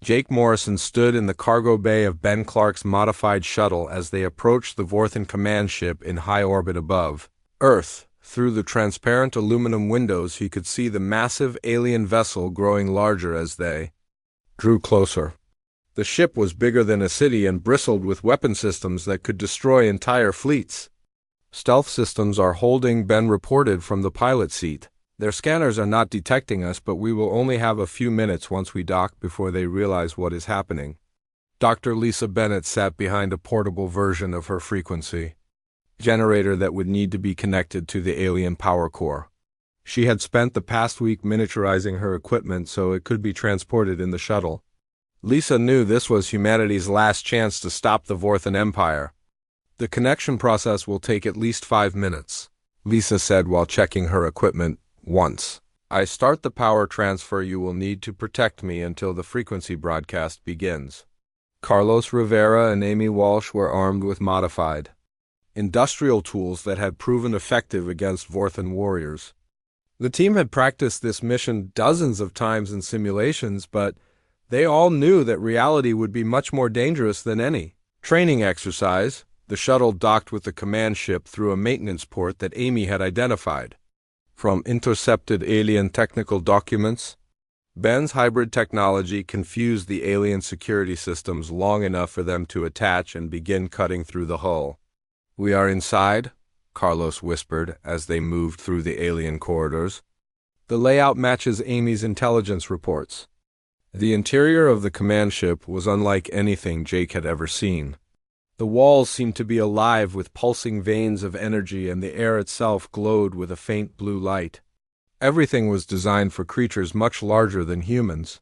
Jake Morrison stood in the cargo bay of Ben Clark's modified shuttle as they approached the Vorthan command ship in high orbit above Earth. Through the transparent aluminum windows he could see the massive alien vessel growing larger as they drew closer. The ship was bigger than a city and bristled with weapon systems that could destroy entire fleets. "Stealth systems are holding," Ben reported from the pilot seat. "Their scanners are not detecting us, but we will only have a few minutes once we dock before they realize what is happening." Dr. Lisa Bennett sat behind a portable version of her frequency generator that would need to be connected to the alien power core. She had spent the past week miniaturizing her equipment so it could be transported in the shuttle. Lisa knew this was humanity's last chance to stop the Vorthan Empire. "The connection process will take at least 5 minutes," Lisa said while checking her equipment. "Once I start the power transfer, you will need to protect me until the frequency broadcast begins." Carlos Rivera and Amy Walsh were armed with modified industrial tools that had proven effective against Vorthan warriors. The team had practiced this mission dozens of times in simulations, but they all knew that reality would be much more dangerous than any training exercise. The shuttle docked with the command ship through a maintenance port that Amy had identified. From intercepted alien technical documents, Ben's hybrid technology confused the alien security systems long enough for them to attach and begin cutting through the hull. "We are inside," Carlos whispered as they moved through the alien corridors. The layout matches Amy's intelligence reports. The interior of the command ship was unlike anything Jake had ever seen. The walls seemed to be alive with pulsing veins of energy, and the air itself glowed with a faint blue light. Everything was designed for creatures much larger than humans,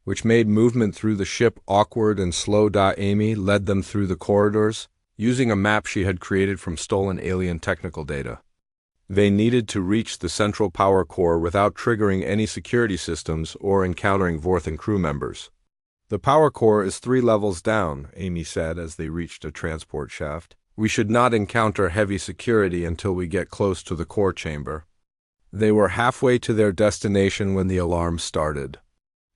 which made movement through the ship awkward and slow. Amy led them through the corridors, using a map she had created from stolen alien technical data. They needed to reach the central power core without triggering any security systems or encountering Vorthan crew members. "The power core is 3 levels down," Amy said as they reached a transport shaft. "We should not encounter heavy security until we get close to the core chamber." They were halfway to their destination when the alarm started.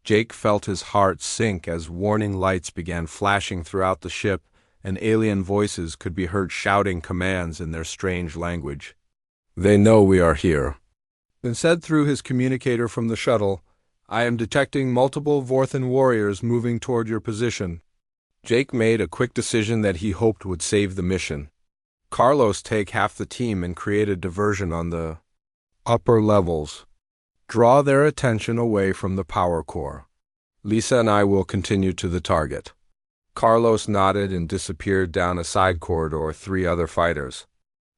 Jake felt his heart sink as warning lights began flashing throughout the ship, and alien voices could be heard shouting commands in their strange language. "They know we are here." Ben said through his communicator from the shuttle, "I am detecting multiple Vorthan warriors moving toward your position." Jake made a quick decision that he hoped would save the mission. Carlos take half the team and create a diversion on the upper levels. Draw their attention away from the power core. Lisa and I will continue to the target. Carlos nodded and disappeared down a side corridor with 3 other fighters.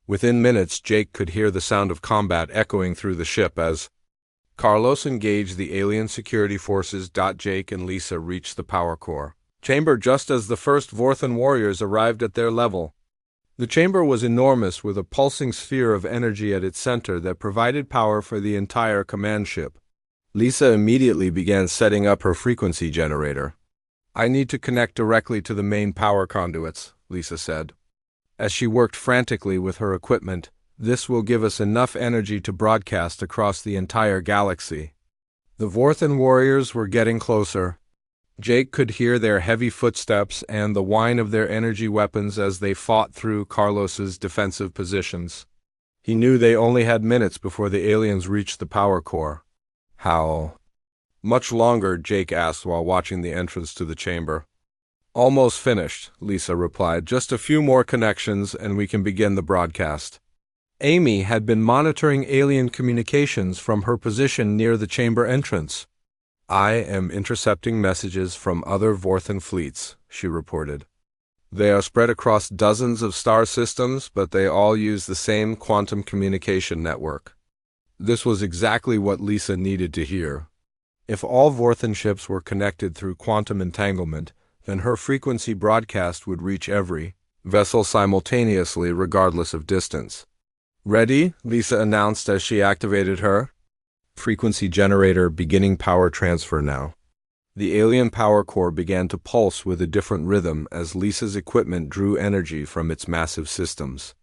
Within minutes, Jake could hear the sound of combat echoing through the ship as Carlos engaged the alien security forces. Jake and Lisa reached the power core chamber just as the first Vorthan warriors arrived at their level. The chamber was enormous, with a pulsing sphere of energy at its center that provided power for the entire command ship. Lisa immediately began setting up her frequency generator. "I need to connect directly to the main power conduits," Lisa said. As she worked frantically with her equipment, "This will give us enough energy to broadcast across the entire galaxy." The Vorthan warriors were getting closer. Jake could hear their heavy footsteps and the whine of their energy weapons as they fought through Carlos's defensive positions. He knew they only had minutes before the aliens reached the power core. "How much longer?" Jake asked while watching the entrance to the chamber. "Almost finished," Lisa replied. "Just a few more connections and we can begin the broadcast." Amy had been monitoring alien communications from her position near the chamber entrance. "I am intercepting messages from other Vorthan fleets," she reported. "They are spread across dozens of star systems, but they all use the same quantum communication network." This was exactly what Lisa needed to hear. If all Vorthan ships were connected through quantum entanglement, then her frequency broadcast would reach every vessel simultaneously, regardless of distance. "Ready?" Lisa announced as she activated her frequency generator, beginning power transfer now. The alien power core began to pulse with a different rhythm as Lisa's equipment drew energy from its massive systems.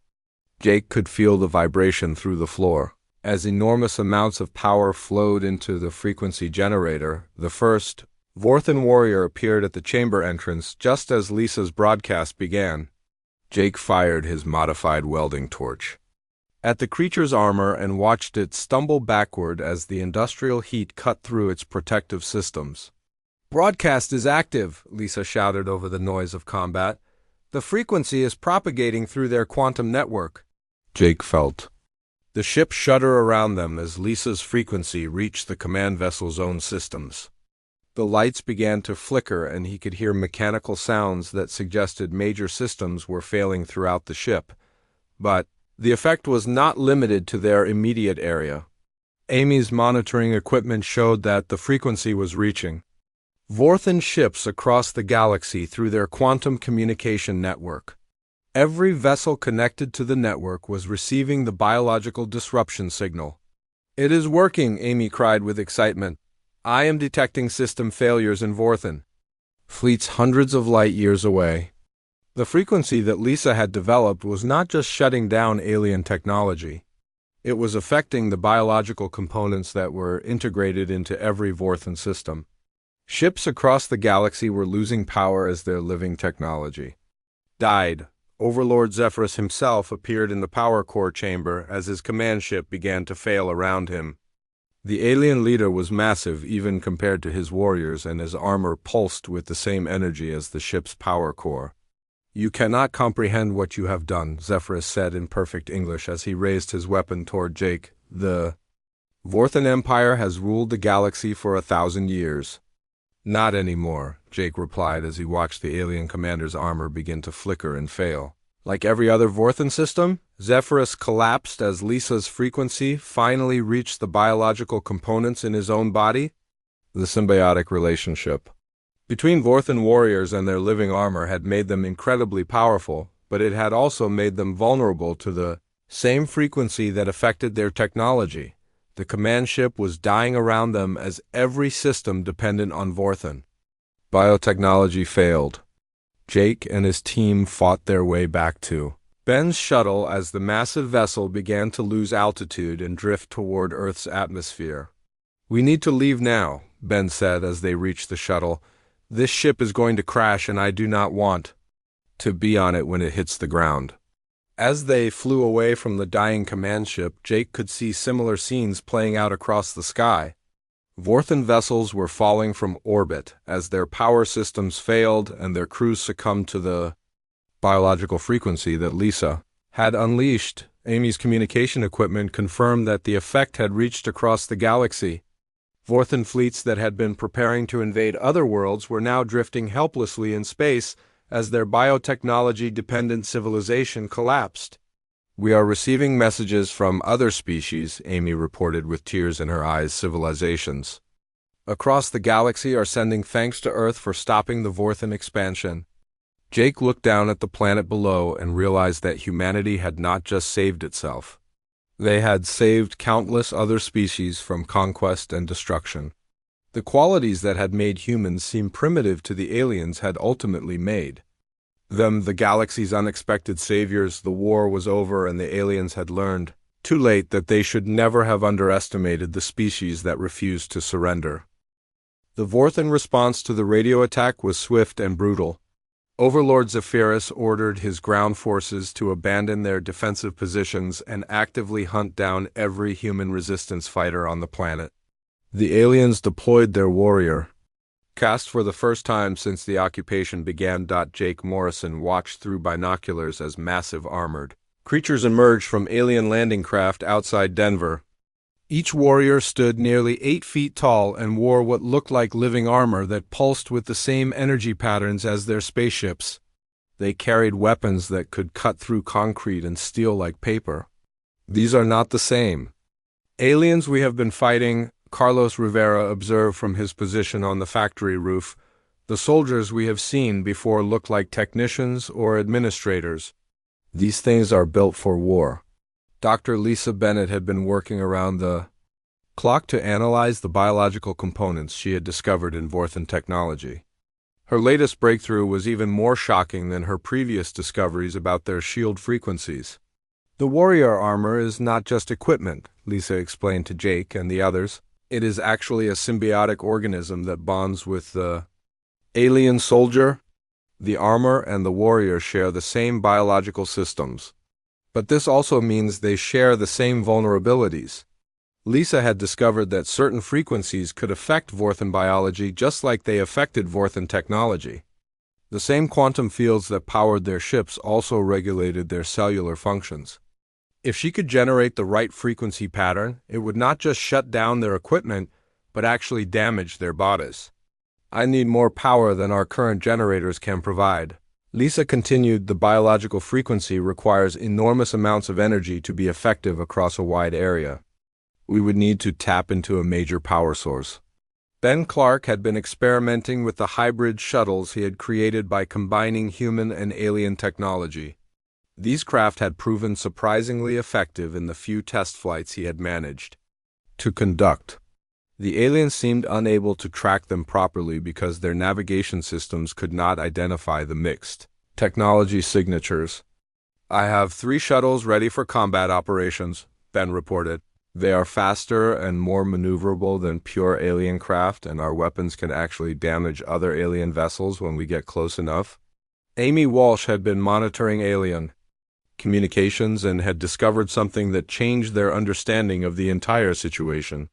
Jake could feel the vibration through the floor. As enormous amounts of power flowed into the frequency generator, the first Vorthan warrior appeared at the chamber entrance just as Lisa's broadcast began. Jake fired his modified welding torch at the creature's armor and watched it stumble backward as the industrial heat cut through its protective systems. "Broadcast is active," Lisa shouted over the noise of combat. "The frequency is propagating through their quantum network." Jake felt the ship shudder around them as Lisa's frequency reached the command vessel's own systems. The lights began to flicker and he could hear mechanical sounds that suggested major systems were failing throughout the ship. But the effect was not limited to their immediate area. Amy's monitoring equipment showed that the frequency was reaching Vorthan ships across the galaxy through their quantum communication network. Every vessel connected to the network was receiving the biological disruption signal. "It is working," Amy cried with excitement. "I am detecting system failures in Vorthan." Fleets hundreds of light years away. The frequency that Lisa had developed was not just shutting down alien technology. It was affecting the biological components that were integrated into every Vorthan system. Ships across the galaxy were losing power as their living technology died. Overlord Zephyrus himself appeared in the power core chamber as his command ship began to fail around him. The alien leader was massive even compared to his warriors, and his armor pulsed with the same energy as the ship's power core. "You cannot comprehend what you have done," Zephyrus said in perfect English as he raised his weapon toward Jake. "The Vorthan Empire has ruled the galaxy for 1,000 years. "Not anymore," Jake replied as he watched the alien commander's armor begin to flicker and fail. Like every other Vorthan system, Zephyrus collapsed as Lisa's frequency finally reached the biological components in his own body. The symbiotic relationship between Vorthan warriors and their living armor had made them incredibly powerful, but it had also made them vulnerable to the same frequency that affected their technology. The command ship was dying around them as every system depended on Vorthan. Biotechnology failed. Jake and his team fought their way back to Ben's shuttle as the massive vessel began to lose altitude and drift toward Earth's atmosphere. "We need to leave now," Ben said as they reached the shuttle. "This ship is going to crash and I do not want to be on it when it hits the ground." As they flew away from the dying command ship, Jake could see similar scenes playing out across the sky. Vorthan vessels were falling from orbit as their power systems failed and their crews succumbed to the biological frequency that Lisa had unleashed. Amy's communication equipment confirmed that the effect had reached across the galaxy. Vorthan fleets that had been preparing to invade other worlds were now drifting helplessly in space as their biotechnology-dependent civilization collapsed. "We are receiving messages from other species," Amy reported with tears in her eyes. "Civilizations across the galaxy are sending thanks to Earth for stopping the Vorthan expansion." Jake looked down at the planet below and realized that humanity had not just saved itself. They had saved countless other species from conquest and destruction. The qualities that had made humans seem primitive to the aliens had ultimately made them the galaxy's unexpected saviors. The war was over and the aliens had learned, too late, that they should never have underestimated the species that refused to surrender. The Vorthan response to the radio attack was swift and brutal. Overlord Zephyrus ordered his ground forces to abandon their defensive positions and actively hunt down every human resistance fighter on the planet. The aliens deployed their warrior cast for the first time since the occupation began. Jake Morrison watched through binoculars as massive armored creatures emerged from alien landing craft outside Denver. Each warrior stood nearly 8 feet tall and wore what looked like living armor that pulsed with the same energy patterns as their spaceships. They carried weapons that could cut through concrete and steel like paper. "These are not the same aliens we have been fighting," Carlos Rivera observed from his position on the factory roof. "The soldiers we have seen before looked like technicians or administrators. These things are built for war." Dr. Lisa Bennett had been working around the clock to analyze the biological components she had discovered in Vorthan technology. Her latest breakthrough was even more shocking than her previous discoveries about their shield frequencies. "The warrior armor is not just equipment," Lisa explained to Jake and the others. It is actually a symbiotic organism that bonds with the alien soldier. The armor and the warrior share the same biological systems. But this also means they share the same vulnerabilities. Lisa had discovered that certain frequencies could affect Vorthan biology just like they affected Vorthan technology. The same quantum fields that powered their ships also regulated their cellular functions. If she could generate the right frequency pattern, it would not just shut down their equipment, but actually damage their bodies. I need more power than our current generators can provide. Lisa continued, the biological frequency requires enormous amounts of energy to be effective across a wide area. We would need to tap into a major power source. Ben Clark had been experimenting with the hybrid shuttles he had created by combining human and alien technology. These craft had proven surprisingly effective in the few test flights he had managed to conduct. The aliens seemed unable to track them properly because their navigation systems could not identify the mixed technology signatures. I have 3 shuttles ready for combat operations, Ben reported. They are faster and more maneuverable than pure alien craft, and our weapons can actually damage other alien vessels when we get close enough. Amy Walsh had been monitoring alien communications and had discovered something that changed their understanding of the entire situation.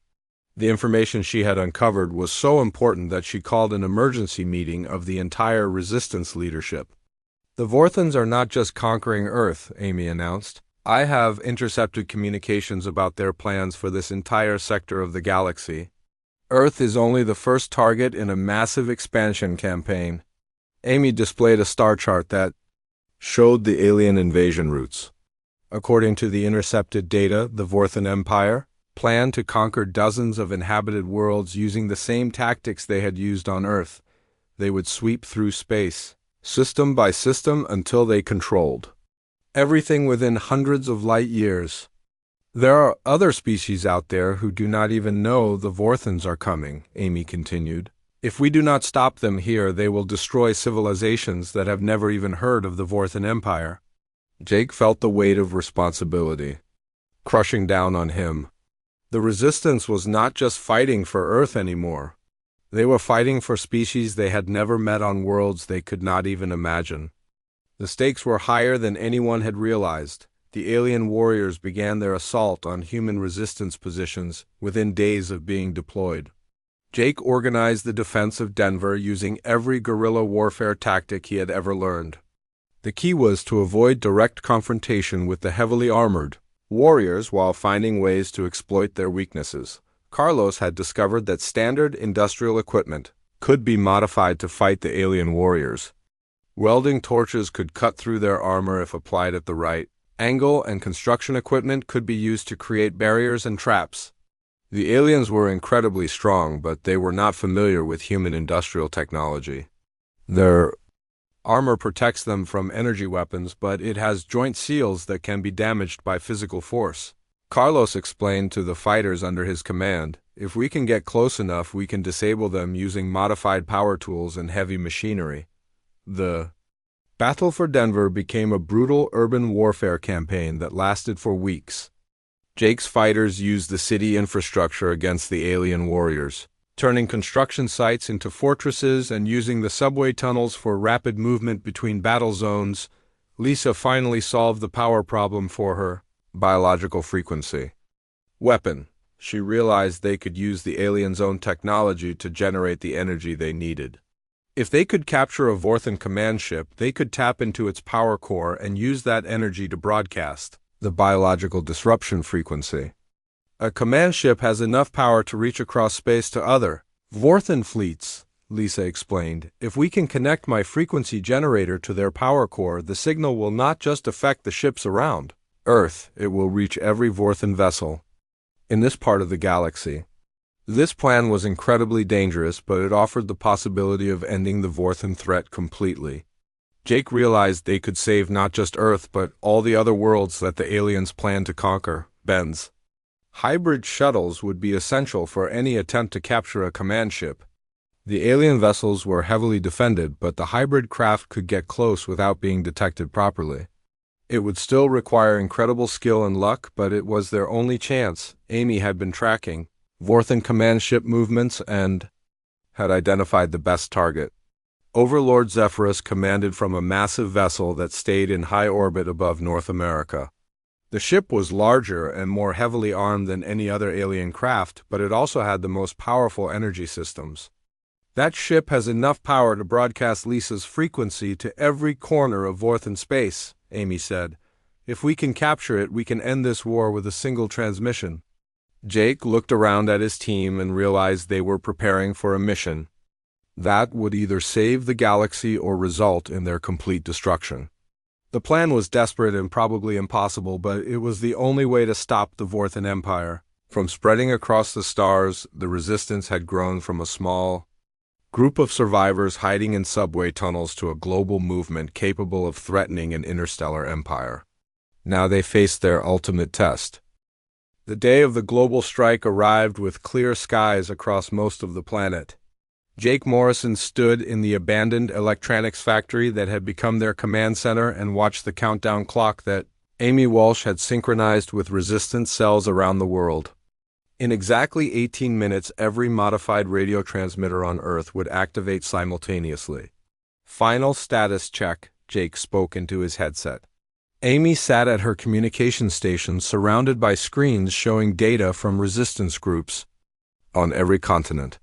The information she had uncovered was so important that she called an emergency meeting of the entire resistance leadership. The Vorthans are not just conquering Earth, Amy announced. I have intercepted communications about their plans for this entire sector of the galaxy. Earth is only the first target in a massive expansion campaign. Amy displayed a star chart that showed the alien invasion routes. According to the intercepted data, the Vorthan Empire planned to conquer dozens of inhabited worlds using the same tactics they had used on Earth. They would sweep through space, system by system, until they controlled everything within hundreds of light years. There are other species out there who do not even know the Vorthans are coming, Amy continued. If we do not stop them here, they will destroy civilizations that have never even heard of the Vorthan Empire. Jake felt the weight of responsibility crushing down on him. The resistance was not just fighting for Earth anymore. They were fighting for species they had never met on worlds they could not even imagine. The stakes were higher than anyone had realized. The alien warriors began their assault on human resistance positions within days of being deployed. Jake organized the defense of Denver using every guerrilla warfare tactic he had ever learned. The key was to avoid direct confrontation with the heavily armored warriors while finding ways to exploit their weaknesses. Carlos had discovered that standard industrial equipment could be modified to fight the alien warriors. Welding torches could cut through their armor if applied at the right angle, and construction equipment could be used to create barriers and traps. The aliens were incredibly strong, but they were not familiar with human industrial technology. Their armor protects them from energy weapons, but it has joint seals that can be damaged by physical force. Carlos explained to the fighters under his command, if we can get close enough, we can disable them using modified power tools and heavy machinery. The battle for Denver became a brutal urban warfare campaign that lasted for weeks. Jake's fighters used the city infrastructure against the alien warriors, turning construction sites into fortresses and using the subway tunnels for rapid movement between battle zones. Lisa finally solved the power problem for her biological frequency weapon. She realized they could use the aliens' own technology to generate the energy they needed. If they could capture a Vorthan command ship, they could tap into its power core and use that energy to broadcast the biological disruption frequency. A command ship has enough power to reach across space to other Vorthan fleets, Lisa explained. If we can connect my frequency generator to their power core, the signal will not just affect the ships around Earth, it will reach every Vorthan vessel in this part of the galaxy. This plan was incredibly dangerous, but it offered the possibility of ending the Vorthan threat completely. Jake realized they could save not just Earth, but all the other worlds that the aliens planned to conquer. Ben's hybrid shuttles would be essential for any attempt to capture a command ship. The alien vessels were heavily defended, but the hybrid craft could get close without being detected properly. It would still require incredible skill and luck, but it was their only chance. Amy had been tracking Vorthen command ship movements and had identified the best target. Overlord Zephyrus commanded from a massive vessel that stayed in high orbit above North America. The ship was larger and more heavily armed than any other alien craft, but it also had the most powerful energy systems. That ship has enough power to broadcast Lisa's frequency to every corner of Vorthen space, Amy said. If we can capture it, we can end this war with a single transmission. Jake looked around at his team and realized they were preparing for a mission that would either save the galaxy or result in their complete destruction. The plan was desperate and probably impossible, but it was the only way to stop the Vorthen Empire from spreading across the stars. The resistance had grown from a small group of survivors hiding in subway tunnels to a global movement capable of threatening an interstellar empire. Now they faced their ultimate test. The day of the global strike arrived with clear skies across most of the planet. Jake Morrison stood in the abandoned electronics factory that had become their command center and watched the countdown clock that Amy Walsh had synchronized with resistance cells around the world. In exactly 18 minutes, every modified radio transmitter on Earth would activate simultaneously. Final status check, Jake spoke into his headset. Amy sat at her communication station surrounded by screens showing data from resistance groups on every continent.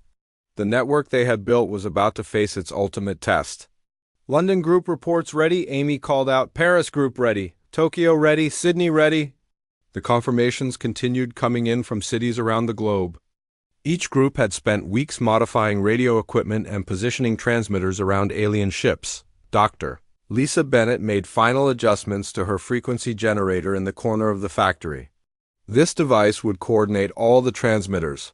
The network they had built was about to face its ultimate test. London group reports ready, Amy called out. Paris group ready. Tokyo ready. Sydney ready. The confirmations continued coming in from cities around the globe. Each group had spent weeks modifying radio equipment and positioning transmitters around alien ships. Dr. Lisa Bennett made final adjustments to her frequency generator in the corner of the factory. This device would coordinate all the transmitters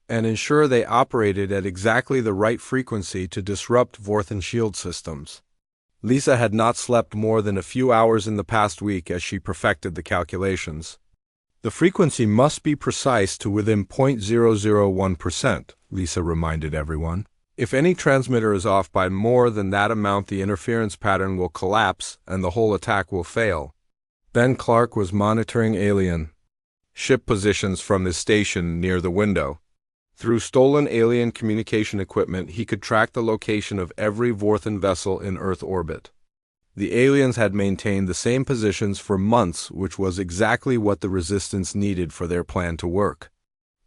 and ensure they operated at exactly the right frequency to disrupt Vorthen shield systems. Lisa had not slept more than a few hours in the past week as she perfected the calculations. The frequency must be precise to within 0.001%, Lisa reminded everyone. If any transmitter is off by more than that amount, the interference pattern will collapse and the whole attack will fail. Ben Clark was monitoring alien ship positions from his station near the window. Through stolen alien communication equipment, he could track the location of every Vorthen vessel in Earth orbit. The aliens had maintained the same positions for months, which was exactly what the resistance needed for their plan to work.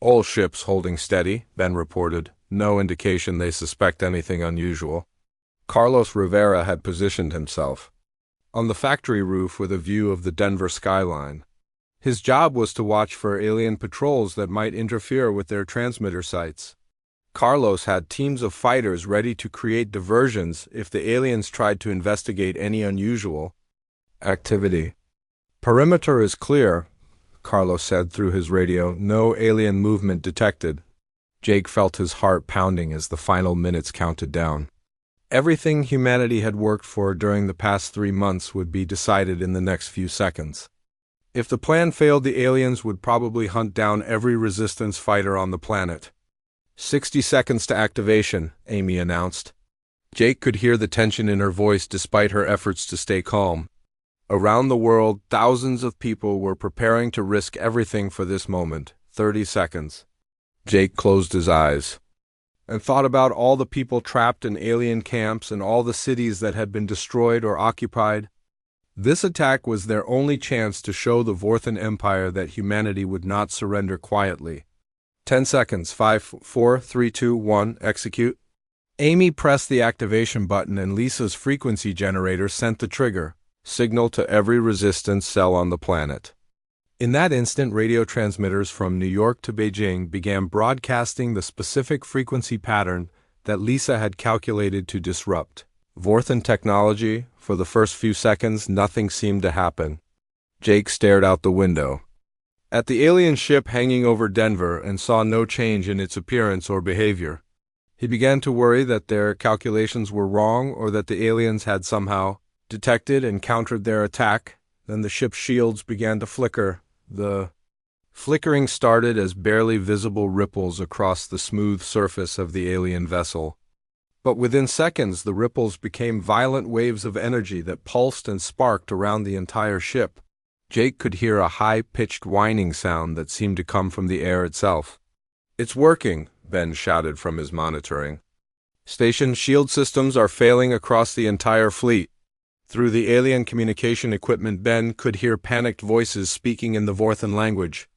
All ships holding steady, Ben reported. No indication they suspect anything unusual. Carlos Rivera had positioned himself on the factory roof with a view of the Denver skyline. His job was to watch for alien patrols that might interfere with their transmitter sites. Carlos had teams of fighters ready to create diversions if the aliens tried to investigate any unusual activity. Perimeter is clear, Carlos said through his radio. No alien movement detected. Jake felt his heart pounding as the final minutes counted down. Everything humanity had worked for during the past 3 months would be decided in the next few seconds. If the plan failed, the aliens would probably hunt down every resistance fighter on the planet. 60 seconds to activation, Amy announced. Jake could hear the tension in her voice despite her efforts to stay calm. Around the world, thousands of people were preparing to risk everything for this moment. 30 seconds. Jake closed his eyes and thought about all the people trapped in alien camps and all the cities that had been destroyed or occupied. This attack was their only chance to show the Vorthen Empire that humanity would not surrender quietly. 10 seconds. 5, 4, 3, 2, 1, execute. Amy pressed the activation button and Lisa's frequency generator sent the trigger signal to every resistance cell on the planet. In that instant, radio transmitters from New York to Beijing began broadcasting the specific frequency pattern that Lisa had calculated to disrupt Vorthen technology. For the first few seconds, nothing seemed to happen. Jake stared out the window at the alien ship hanging over Denver and saw no change in its appearance or behavior. He began to worry that their calculations were wrong or that the aliens had somehow detected and countered their attack. Then the ship's shields began to flicker. The flickering started as barely visible ripples across the smooth surface of the alien vessel. But within seconds, the ripples became violent waves of energy that pulsed and sparked around the entire ship. Jake could hear a high-pitched whining sound that seemed to come from the air itself. It's working, Ben shouted from his monitoring. Station shield systems are failing across the entire fleet. Through the alien communication equipment, Ben could hear panicked voices speaking in the Vorthan language.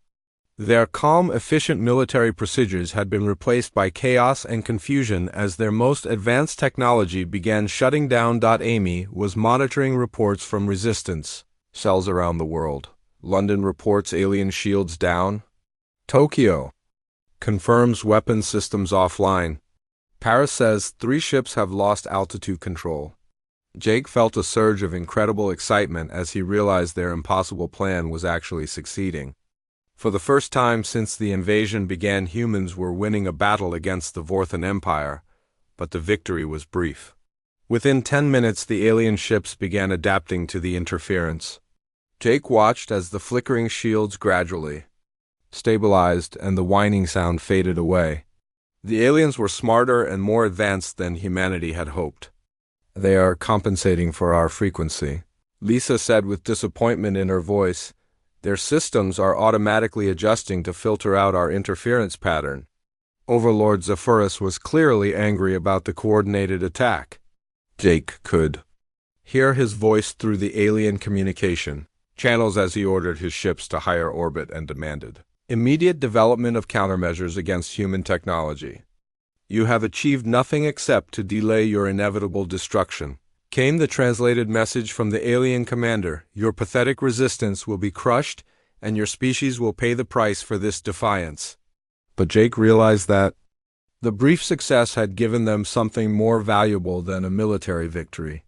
Their calm, efficient military procedures had been replaced by chaos and confusion as their most advanced technology began shutting down. Amy was monitoring reports from resistance cells around the world. London reports alien shields down. Tokyo confirms weapons systems offline. Paris says 3 ships have lost altitude control. Jake felt a surge of incredible excitement as he realized their impossible plan was actually succeeding. For the first time since the invasion began, humans were winning a battle against the Vorthan Empire, but the victory was brief. Within 10 minutes, the alien ships began adapting to the interference. Jake watched as the flickering shields gradually stabilized and the whining sound faded away. The aliens were smarter and more advanced than humanity had hoped. They are compensating for our frequency, Lisa said with disappointment in her voice. Their systems are automatically adjusting to filter out our interference pattern. Overlord Zephyrus was clearly angry about the coordinated attack. Jake could hear his voice through the alien communication channels as he ordered his ships to higher orbit and demanded immediate development of countermeasures against human technology. You have achieved nothing except to delay your inevitable destruction, came the translated message from the alien commander. Your pathetic resistance will be crushed, and your species will pay the price for this defiance. But Jake realized that the brief success had given them something more valuable than a military victory.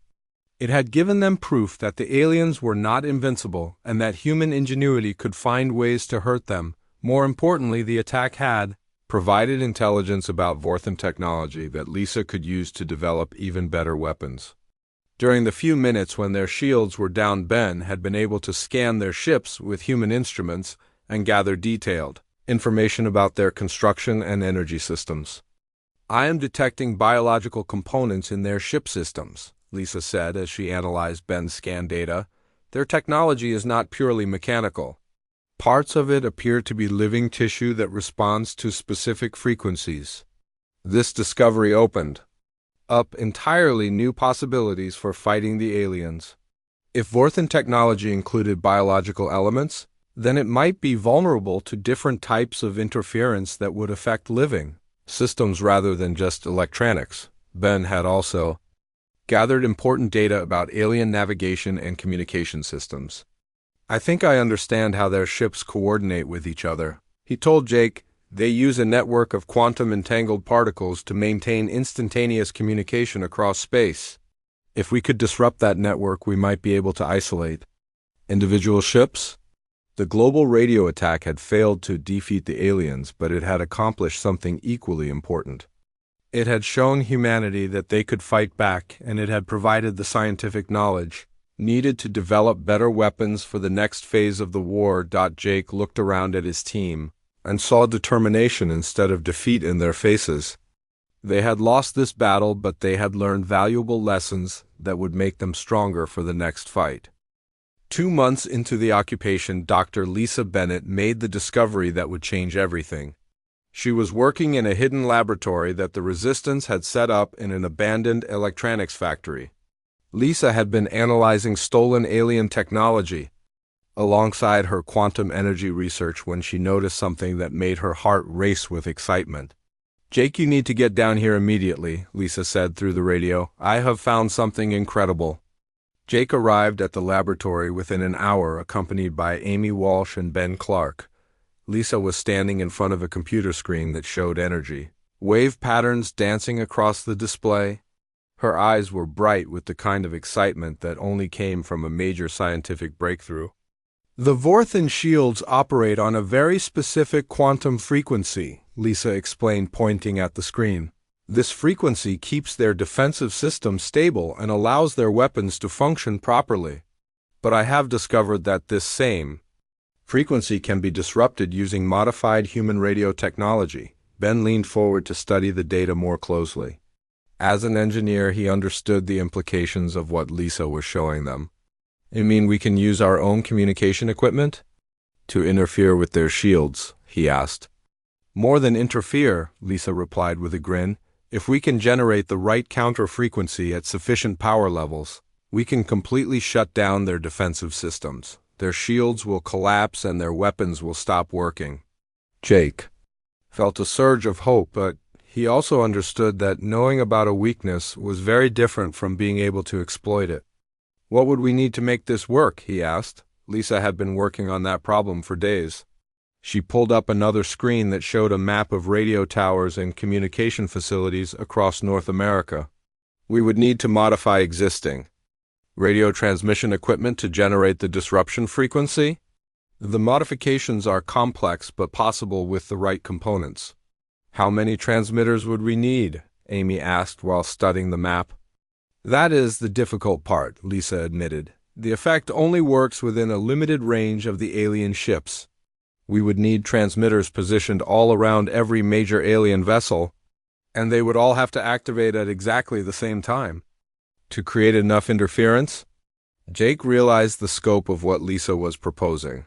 It had given them proof that the aliens were not invincible and that human ingenuity could find ways to hurt them. More importantly, the attack had provided intelligence about Vorthan technology that Lisa could use to develop even better weapons. During the few minutes when their shields were down, Ben had been able to scan their ships with human instruments and gather detailed information about their construction and energy systems. I am detecting biological components in their ship systems, Lisa said as she analyzed Ben's scan data. Their technology is not purely mechanical. Parts of it appear to be living tissue that responds to specific frequencies. This discovery opened up entirely new possibilities for fighting the aliens. If Vorthan technology included biological elements, then it might be vulnerable to different types of interference that would affect living systems rather than just electronics. Ben had also gathered important data about alien navigation and communication systems. I think I understand how their ships coordinate with each other, he told Jake. They use a network of quantum-entangled particles to maintain instantaneous communication across space. If we could disrupt that network, we might be able to isolate individual ships. The global radio attack had failed to defeat the aliens, but it had accomplished something equally important. It had shown humanity that they could fight back, and it had provided the scientific knowledge needed to develop better weapons for the next phase of the war. Jake looked around at his team and saw determination instead of defeat in their faces. They had lost this battle, but they had learned valuable lessons that would make them stronger for the next fight. 2 months into the occupation, Dr. Lisa Bennett made the discovery that would change everything. She was working in a hidden laboratory that the Resistance had set up in an abandoned electronics factory. Lisa had been analyzing stolen alien technology alongside her quantum energy research when she noticed something that made her heart race with excitement. Jake, you need to get down here immediately, Lisa said through the radio. I have found something incredible. Jake arrived at the laboratory within an hour, accompanied by Amy Walsh and Ben Clark. Lisa was standing in front of a computer screen that showed energy wave patterns dancing across the display. Her eyes were bright with the kind of excitement that only came from a major scientific breakthrough. The Vorthan shields operate on a very specific quantum frequency, Lisa explained, pointing at the screen. This frequency keeps their defensive system stable and allows their weapons to function properly. But I have discovered that this same frequency can be disrupted using modified human radio technology. Ben leaned forward to study the data more closely. As an engineer, he understood the implications of what Lisa was showing them. You mean we can use our own communication equipment to interfere with their shields? He asked. More than interfere, Lisa replied with a grin. If we can generate the right counter frequency at sufficient power levels, we can completely shut down their defensive systems. Their shields will collapse and their weapons will stop working. Jake felt a surge of hope, but he also understood that knowing about a weakness was very different from being able to exploit it. What would we need to make this work? He asked. Lisa had been working on that problem for days. She pulled up another screen that showed a map of radio towers and communication facilities across North America. We would need to modify existing radio transmission equipment to generate the disruption frequency. The modifications are complex but possible with the right components. How many transmitters would we need? Amy asked while studying the map. That is the difficult part, Lisa admitted. The effect only works within a limited range of the alien ships. We would need transmitters positioned all around every major alien vessel, and they would all have to activate at exactly the same time. To create enough interference, Jake realized the scope of what Lisa was proposing.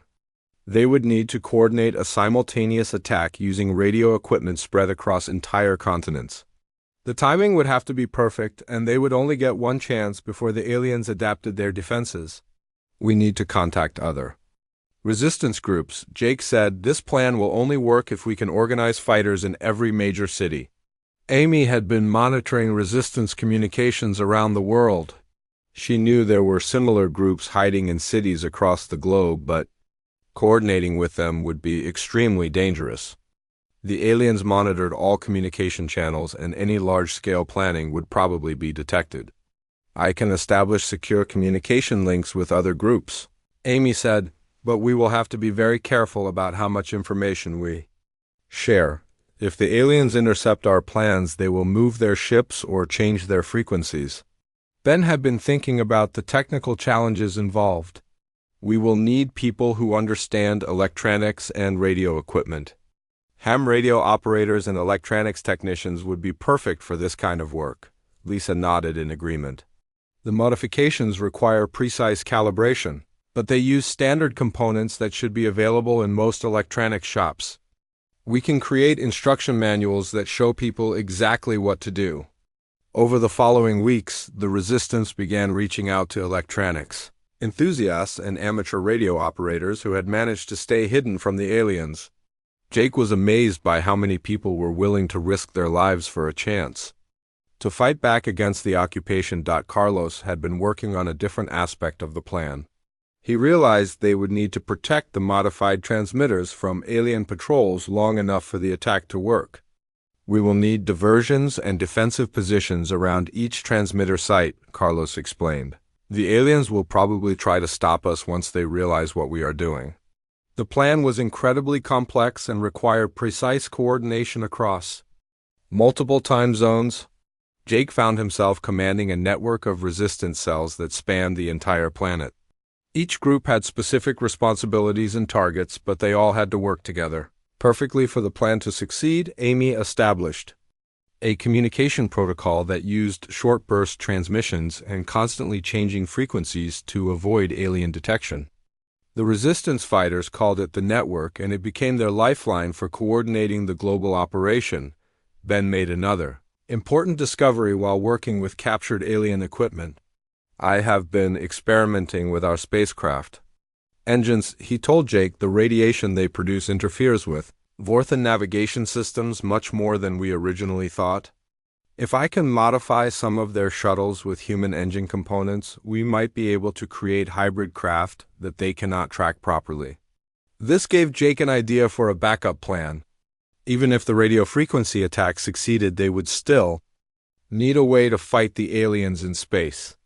They would need to coordinate a simultaneous attack using radio equipment spread across entire continents. The timing would have to be perfect, and they would only get one chance before the aliens adapted their defenses. We need to contact other resistance groups. Jake said this plan will only work if we can organize fighters in every major city. Amy had been monitoring resistance communications around the world. She knew there were similar groups hiding in cities across the globe, but coordinating with them would be extremely dangerous. The aliens monitored all communication channels, and any large-scale planning would probably be detected. I can establish secure communication links with other groups, Amy said, but we will have to be very careful about how much information we share. If the aliens intercept our plans, they will move their ships or change their frequencies. Ben had been thinking about the technical challenges involved. We will need people who understand electronics and radio equipment. Ham radio operators and electronics technicians would be perfect for this kind of work. Lisa nodded in agreement. The modifications require precise calibration, but they use standard components that should be available in most electronics shops. We can create instruction manuals that show people exactly what to do. Over the following weeks, the resistance began reaching out to electronics enthusiasts and amateur radio operators who had managed to stay hidden from the aliens. Jake was amazed by how many people were willing to risk their lives for a chance to fight back against the occupation. Carlos had been working on a different aspect of the plan. He realized they would need to protect the modified transmitters from alien patrols long enough for the attack to work. We will need diversions and defensive positions around each transmitter site, Carlos explained. The aliens will probably try to stop us once they realize what we are doing. The plan was incredibly complex and required precise coordination across multiple time zones. Jake found himself commanding a network of resistance cells that spanned the entire planet. Each group had specific responsibilities and targets, but they all had to work together perfectly for the plan to succeed. Amy established a communication protocol that used short-burst transmissions and constantly changing frequencies to avoid alien detection. The resistance fighters called it the network, and it became their lifeline for coordinating the global operation. Ben made another important discovery while working with captured alien equipment. I have been experimenting with our spacecraft engines. He told Jake the radiation they produce interferes with Vorthan navigation systems much more than we originally thought. If I can modify some of their shuttles with human engine components, we might be able to create hybrid craft that they cannot track properly. This gave Jake an idea for a backup plan. Even if the radio frequency attack succeeded, they would still need a way to fight the aliens in space.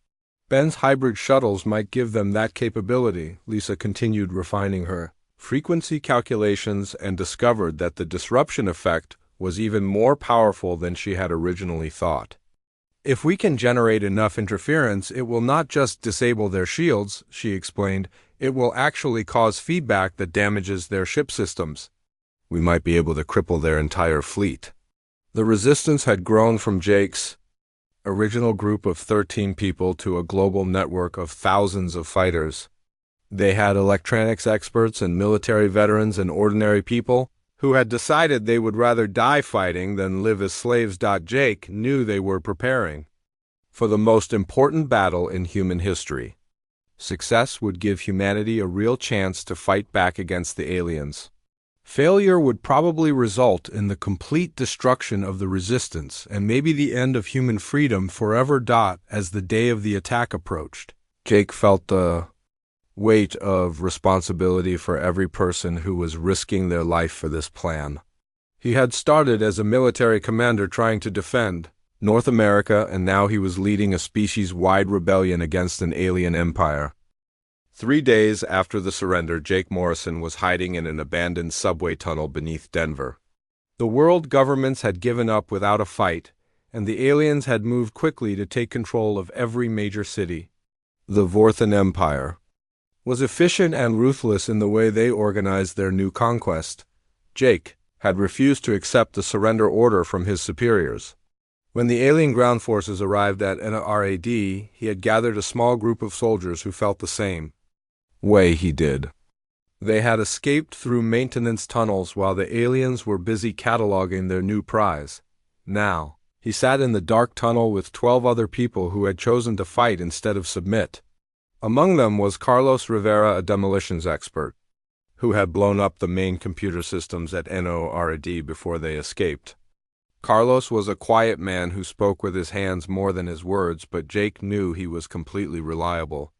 Ben's hybrid shuttles might give them that capability. Lisa continued refining her frequency calculations and discovered that the disruption effect was even more powerful than she had originally thought. If we can generate enough interference, it will not just disable their shields, she explained, it will actually cause feedback that damages their ship systems. We might be able to cripple their entire fleet. The resistance had grown from Jake's original group of 13 people to a global network of thousands of fighters. They had electronics experts and military veterans and ordinary people, who had decided they would rather die fighting than live as slaves. Jake knew they were preparing for the most important battle in human history. Success would give humanity a real chance to fight back against the aliens. Failure would probably result in the complete destruction of the resistance and maybe the end of human freedom forever. As the day of the attack approached, Jake felt the weight of responsibility for every person who was risking their life for this plan. He had started as a military commander trying to defend North America, and now he was leading a species-wide rebellion against an alien empire. 3 days after the surrender, Jake Morrison was hiding in an abandoned subway tunnel beneath Denver. The world governments had given up without a fight, and the aliens had moved quickly to take control of every major city. The Vorthan Empire was efficient and ruthless in the way they organized their new conquest. Jake had refused to accept the surrender order from his superiors. When the alien ground forces arrived at NRAD, he had gathered a small group of soldiers who felt the same way he did. They had escaped through maintenance tunnels while the aliens were busy cataloging their new prize. Now, he sat in the dark tunnel with 12 other people who had chosen to fight instead of submit. Among them was Carlos Rivera, a demolitions expert, who had blown up the main computer systems at NORAD before they escaped. Carlos was a quiet man who spoke with his hands more than his words, but Jake knew he was completely reliable.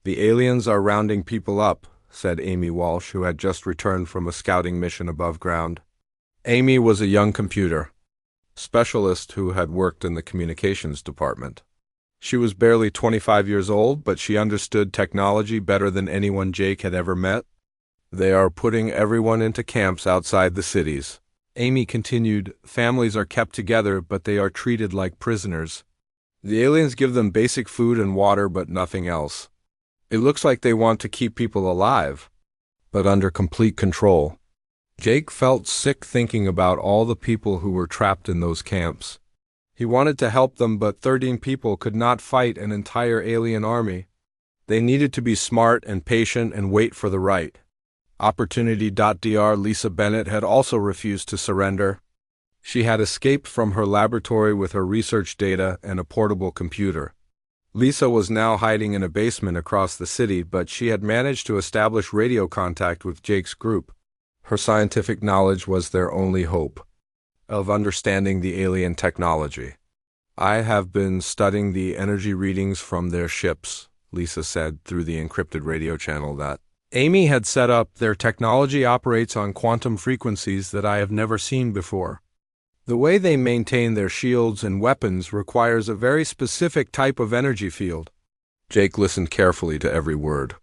"The aliens are rounding people up," said Amy Walsh, who had just returned from a scouting mission above ground. Amy was a young computer specialist who had worked in the communications department. She was barely 25 years old, but she understood technology better than anyone Jake had ever met. "They are putting everyone into camps outside the cities." Amy continued, "Families are kept together, but they are treated like prisoners. The aliens give them basic food and water, but nothing else. It looks like they want to keep people alive, but under complete control." Jake felt sick thinking about all the people who were trapped in those camps. He wanted to help them, but 13 people could not fight an entire alien army. They needed to be smart and patient and wait for the right opportunity. Dr. Lisa Bennett had also refused to surrender. She had escaped from her laboratory with her research data and a portable computer. Lisa was now hiding in a basement across the city, but she had managed to establish radio contact with Jake's group. Her scientific knowledge was their only hope of understanding the alien technology. "I have been studying the energy readings from their ships," Lisa said through the encrypted radio channel that Amy had set up. "Their technology operates on quantum frequencies that I have never seen before. The way they maintain their shields and weapons requires a very specific type of energy field." Jake listened carefully to every word.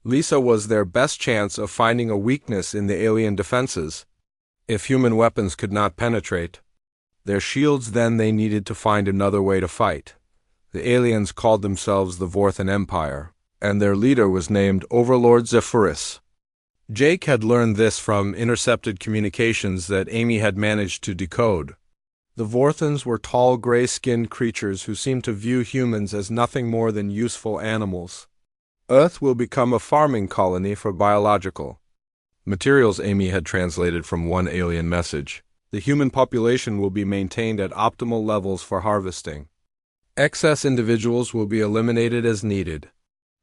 Lisa was their best chance of finding a weakness in the alien defenses. If human weapons could not penetrate their shields, then they needed to find another way to fight. The aliens called themselves the Vorthan Empire, and their leader was named Overlord Zephyrus. Jake had learned this from intercepted communications that Amy had managed to decode. The Vorthans were tall, gray-skinned creatures who seemed to view humans as nothing more than useful animals. "Earth will become a farming colony for biological materials," Amy had translated from one alien message. "The human population will be maintained at optimal levels for harvesting. Excess individuals will be eliminated as needed."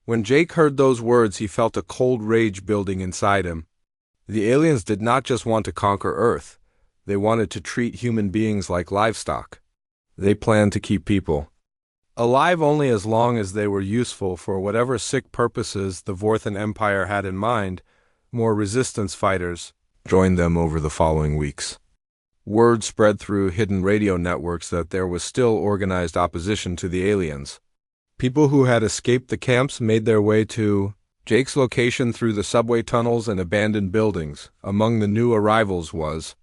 When Jake heard those words, he felt a cold rage building inside him. The aliens did not just want to conquer Earth. They wanted to treat human beings like livestock. They planned to keep people alive only as long as they were useful for whatever sick purposes the Vorthan Empire had in mind. More resistance fighters joined them over the following weeks. Word spread through hidden radio networks that there was still organized opposition to the aliens. People who had escaped the camps made their way to Jake's location through the subway tunnels and abandoned buildings. Among the new arrivals was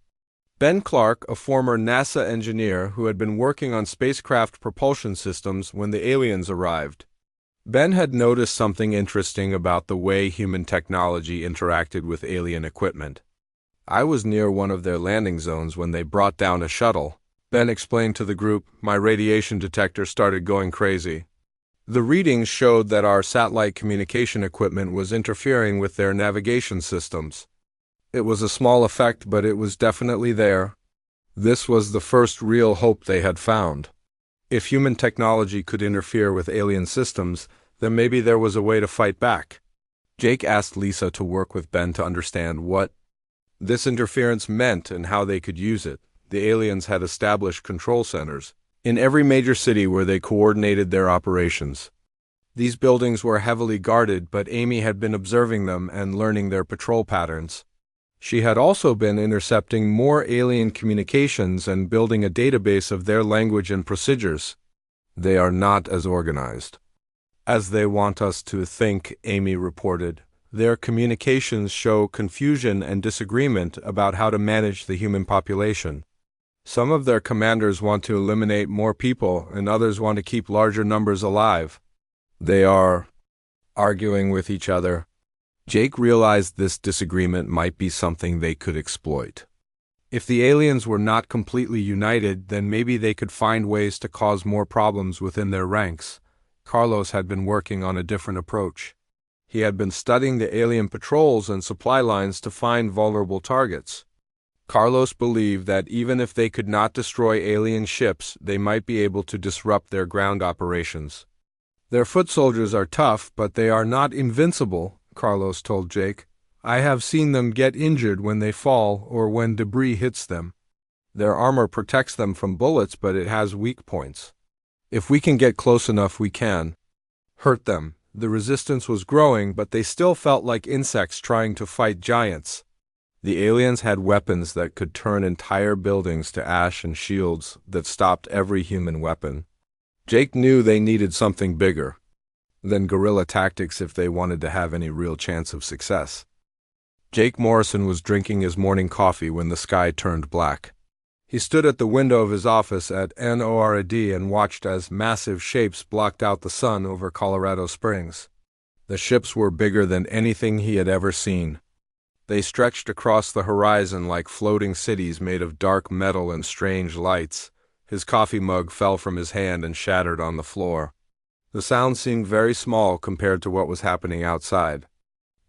Ben Clark, a former NASA engineer who had been working on spacecraft propulsion systems when the aliens arrived. Ben had noticed something interesting about the way human technology interacted with alien equipment. "I was near one of their landing zones when they brought down a shuttle," Ben explained to the group. "My radiation detector started going crazy. The readings showed that our satellite communication equipment was interfering with their navigation systems. It was a small effect, but it was definitely there. This was the first real hope they had found. If human technology could interfere with alien systems, then maybe there was a way to fight back. Jake asked Lisa to work with Ben to understand what this interference meant and how they could use it. The aliens had established control centers in every major city where they coordinated their operations. These buildings were heavily guarded, but Amy had been observing them and learning their patrol patterns. She had also been intercepting more alien communications and building a database of their language and procedures. They are not as organized as they want us to think, Amy reported. Their communications show confusion and disagreement about how to manage the human population. Some of their commanders want to eliminate more people, and others want to keep larger numbers alive. They are arguing with each other. Jake realized this disagreement might be something they could exploit. If the aliens were not completely united, then maybe they could find ways to cause more problems within their ranks. Carlos had been working on a different approach. He had been studying the alien patrols and supply lines to find vulnerable targets. Carlos believed that even if they could not destroy alien ships, they might be able to disrupt their ground operations. Their foot soldiers are tough, but they are not invincible, Carlos told Jake. I have seen them get injured when they fall or when debris hits them. Their armor protects them from bullets, but it has weak points. If we can get close enough, we can hurt them. The resistance was growing, but they still felt like insects trying to fight giants. The aliens had weapons that could turn entire buildings to ash and shields that stopped every human weapon. Jake knew they needed something bigger than guerrilla tactics if they wanted to have any real chance of success. Jake Morrison was drinking his morning coffee when the sky turned black. He stood at the window of his office at NORAD and watched as massive shapes blocked out the sun over Colorado Springs. The ships were bigger than anything he had ever seen. They stretched across the horizon like floating cities made of dark metal and strange lights. His coffee mug fell from his hand and shattered on the floor. The sound seemed very small compared to what was happening outside.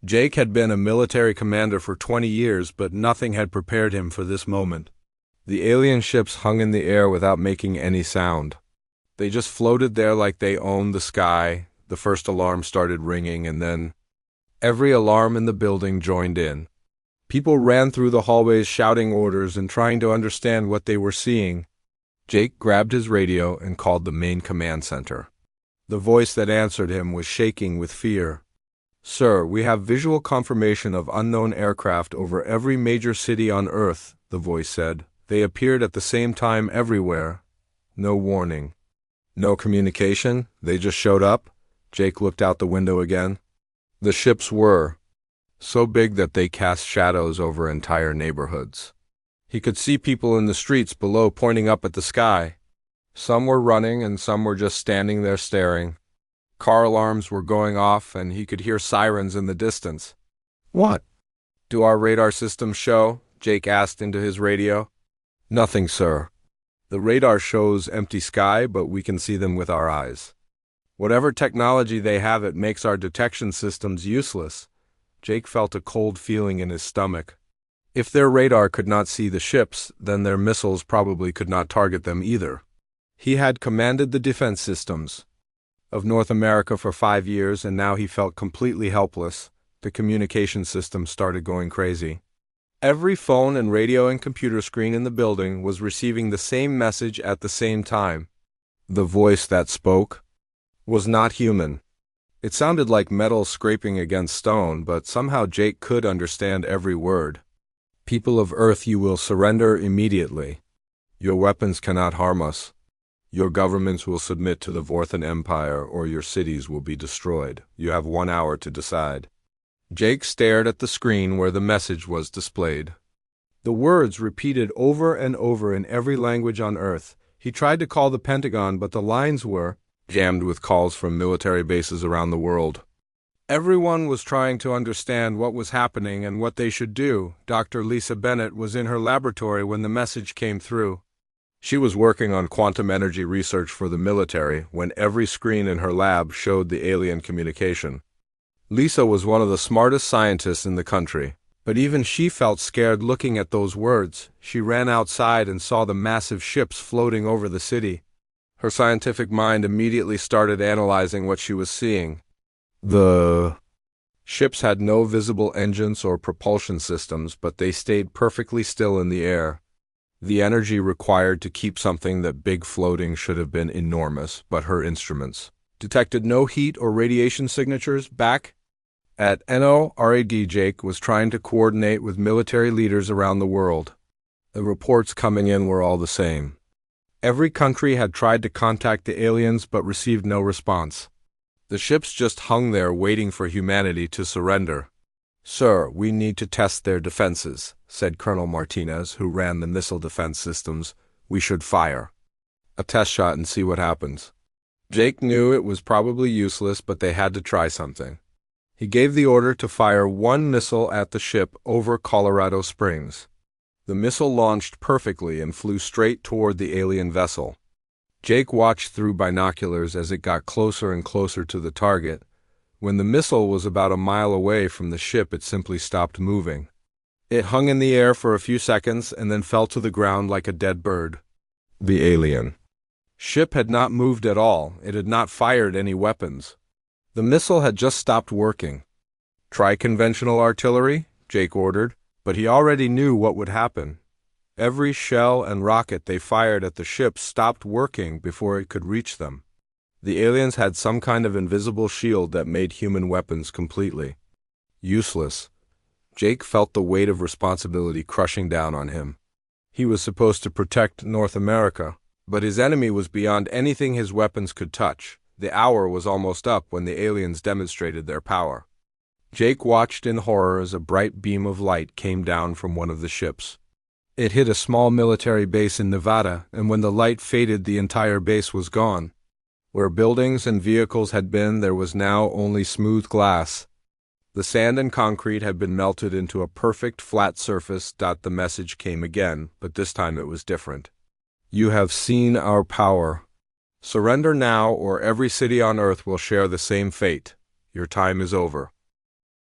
Jake had been a military commander for 20 years, but nothing had prepared him for this moment. The alien ships hung in the air without making any sound. They just floated there like they owned the sky. The first alarm started ringing, and then every alarm in the building joined in. People ran through the hallways shouting orders and trying to understand what they were seeing. Jake grabbed his radio and called the main command center. The voice that answered him was shaking with fear. "Sir, we have visual confirmation of unknown aircraft over every major city on Earth," the voice said. "They appeared at the same time everywhere. No warning. No communication? They just showed up?" Jake looked out the window again. The ships were so big that they cast shadows over entire neighborhoods. He could see people in the streets below pointing up at the sky. Some were running and some were just standing there staring. Car alarms were going off and he could hear sirens in the distance. "What do our radar systems show?" Jake asked into his radio. "Nothing, sir. The radar shows empty sky, but we can see them with our eyes. Whatever technology they have, it makes our detection systems useless." Jake felt a cold feeling in his stomach. If their radar could not see the ships, then their missiles probably could not target them either. He had commanded the defense systems of North America for 5 years, and now he felt completely helpless. The communication system started going crazy. Every phone and radio and computer screen in the building was receiving the same message at the same time. The voice that spoke was not human. It sounded like metal scraping against stone, but somehow Jake could understand every word. "People of Earth, you will surrender immediately. Your weapons cannot harm us. Your governments will submit to the Vorthan Empire, or your cities will be destroyed. You have 1 hour to decide." Jake stared at the screen where the message was displayed. The words repeated over and over in every language on Earth. He tried to call the Pentagon, but the lines were jammed with calls from military bases around the world. Everyone was trying to understand what was happening and what they should do. Dr. Lisa Bennett was in her laboratory when the message came through. She was working on quantum energy research for the military when every screen in her lab showed the alien communication. Lisa was one of the smartest scientists in the country. But even she felt scared looking at those words. She ran outside and saw the massive ships floating over the city. Her scientific mind immediately started analyzing what she was seeing. The ships had no visible engines or propulsion systems, but they stayed perfectly still in the air. The energy required to keep something that big floating should have been enormous, but her instruments detected no heat or radiation signatures back at NORAD. Jake was trying to coordinate with military leaders around the world. The reports coming in were all the same. Every country had tried to contact the aliens but received no response. The ships just hung there waiting for humanity to surrender. "Sir, we need to test their defenses," said Colonel Martinez, who ran the missile defense systems. "We should fire a test shot and see what happens." Jake knew it was probably useless, but they had to try something. He gave the order to fire one missile at the ship over Colorado Springs. The missile launched perfectly and flew straight toward the alien vessel. Jake watched through binoculars as it got closer and closer to the target. When the missile was about a mile away from the ship, it simply stopped moving. It hung in the air for a few seconds and then fell to the ground like a dead bird. The alien ship had not moved at all. It had not fired any weapons. The missile had just stopped working. "Try conventional artillery," Jake ordered, but he already knew what would happen. Every shell and rocket they fired at the ship stopped working before it could reach them. The aliens had some kind of invisible shield that made human weapons completely useless. Jake felt the weight of responsibility crushing down on him. He was supposed to protect North America, but his enemy was beyond anything his weapons could touch. The hour was almost up when the aliens demonstrated their power. Jake watched in horror as a bright beam of light came down from one of the ships. It hit a small military base in Nevada, and when the light faded, the entire base was gone. Where buildings and vehicles had been, there was now only smooth glass. The sand and concrete had been melted into a perfect flat surface. The message came again, but this time it was different. "You have seen our power. Surrender now, or every city on Earth will share the same fate. Your time is over."